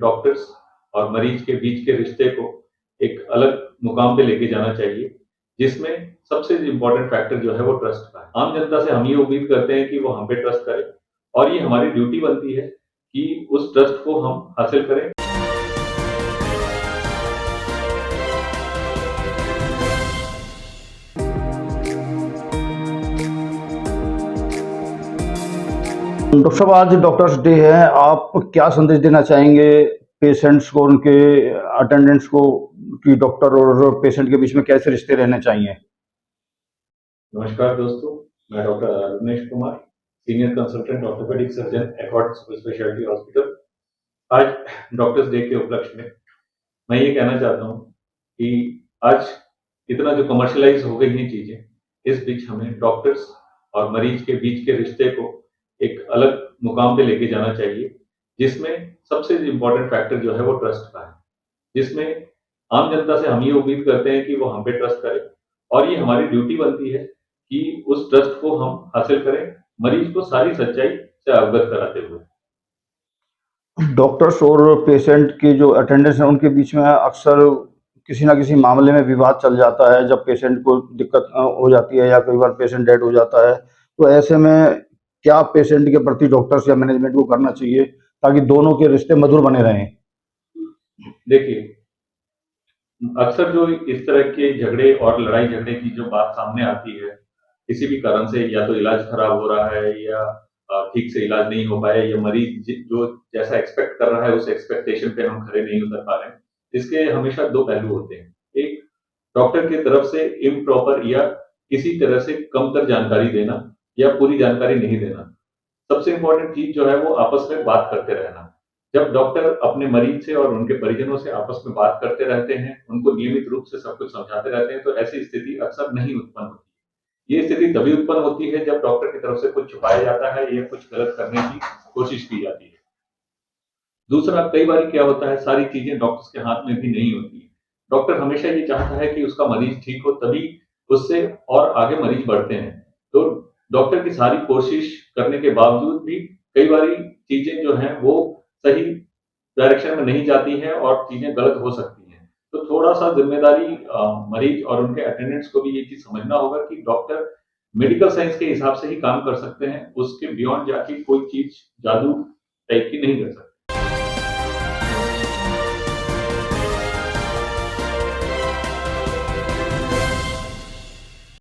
Doctors और मरीज के बीच के रिश्ते को एक अलग मुकाम पे लेके जाना चाहिए, जिसमें सबसे इम्पोर्टेंट फैक्टर जो है वो ट्रस्ट का है। आम जनता से हम ये उम्मीद करते हैं कि वो हम पे ट्रस्ट करे और ये हमारी ड्यूटी बनती है कि उस ट्रस्ट को हम हासिल करें। डॉक्टर साहब, आज डॉक्टर्स डे है। आप क्या संदेश देना चाहेंगे पेशेंट्स को, उनके अटेंडेंट्स को, कि डॉक्टर और पेशेंट के बीच में कैसे रिश्ते रहने चाहिए? नमस्कार दोस्तों, मैं doctor Ramesh Kumar, senior consultant orthopaedic surgeon, accord super speciality hospital. आज डॉक्टर्स डे के उपलक्ष्य में मैं ये कहना चाहता हूँ कि आज इतना जो कमर्शियलाइज हो गई हैं चीजें, इस बीच हमें डॉक्टर्स और मरीज के बीच के रिश्ते को एक अलग मुकाम पे लेके जाना चाहिए, जिसमें सबसे इम्पोर्टेंट फैक्टर जो है वो ट्रस्ट का है। जिसमें आम जनता से हम ये उम्मीद करते हैं कि वो हम पे ट्रस्ट करे और ये हमारी ड्यूटी बनती है कि उस ट्रस्ट को हम हासिल करें, मरीज को सारी सच्चाई से अवगत कराते हुए। डॉक्टर्स और पेशेंट की जो अटेंडेंस है उनके बीच में अक्सर किसी ना किसी मामले में विवाद चल जाता है। जब पेशेंट को दिक्कत हो जाती है या कई बार पेशेंट डेड हो जाता है, तो ऐसे में क्या पेशेंट के प्रति डॉक्टर्स या मैनेजमेंट को करना चाहिए ताकि दोनों के रिश्ते मधुर बने रहें? देखिए, अक्सर जो इस तरह के झगड़े और लड़ाई झगड़े की जो बात सामने आती है, किसी भी कारण से या तो इलाज खराब हो रहा है या ठीक से इलाज नहीं हो पाया या मरीज जो जैसा एक्सपेक्ट कर रहा है उस एक्सपेक्टेशन पे हम खरे नहीं उतर पा रहे हैं। इसके हमेशा दो पहलू होते हैं। एक, डॉक्टर की तरफ से इम्प्रॉपर या किसी तरह से कमतर जानकारी देना या पूरी जानकारी नहीं देना। सबसे इम्पोर्टेंट चीज जो है वो आपस में बात करते रहना। जब डॉक्टर अपने मरीज से और उनके परिजनों से आपस में बात करते रहते हैं, उनको नियमित रूप से सब कुछ समझाते रहते हैं, तो ऐसी स्थिति अक्सर नहीं उत्पन्न होती। ये स्थिति तभी उत्पन्न होती है जब डॉक्टर की तरफ से कुछ छुपाया जाता है या कुछ गलत करने की कोशिश की जाती है। दूसरा, कई बार क्या होता है, सारी चीजें डॉक्टर्स के हाथ में भी नहीं होती है। डॉक्टर हमेशा ये चाहता है कि उसका मरीज ठीक हो, तभी उससे और आगे मरीज बढ़ते हैं। तो डॉक्टर की सारी कोशिश करने के बावजूद भी कई बारी चीजें जो हैं वो सही डायरेक्शन में नहीं जाती हैं और चीजें गलत हो सकती हैं। तो थोड़ा-सा ज़िम्मेदारी मरीज और उनके अटेंडेंट्स को भी ये चीज़ समझना होगा कि डॉक्टर मेडिकल साइंस के हिसाब से ही काम कर सकते हैं, उसके बियॉन्ड जाके कोई चीज़ जादू टाइप की नहीं कर सकते।